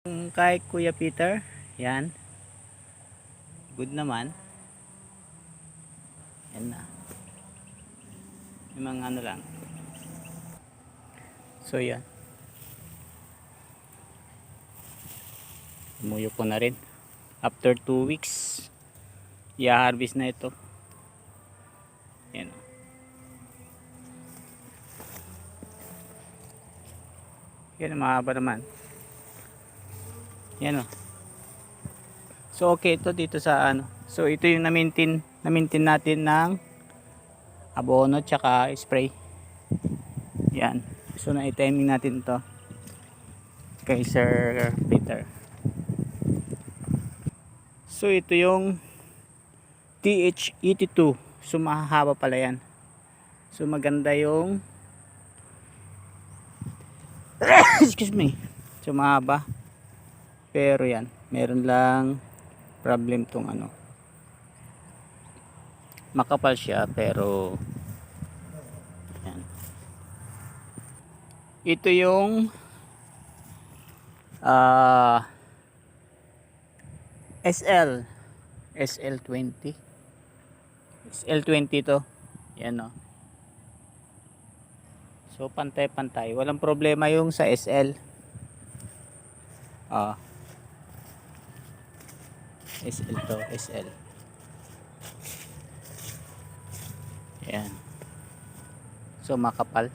Kay Kuya Peter, yan. Good naman. Yan na. Yung mga ano lang. So yan. Tumuyo ko na rin. After 2 weeks, i-harvest na ito. Yan. Yan, mahaba naman. Yan o. So okay ito dito sa ano. So ito yung na-maintain natin ng abono tsaka spray. Yan. So na-timing natin to kay Sir Peter. So ito yung TH82. So mahaba pala yan. So maganda yung excuse me. So mahaba. Pero yan, meron lang problem tong ano. Makapal siya pero yan. Ito yung SL20. SL20 to. Yan o. So pantay-pantay. Walang problema yung sa SL. SL to, SL. Yan. So makapal.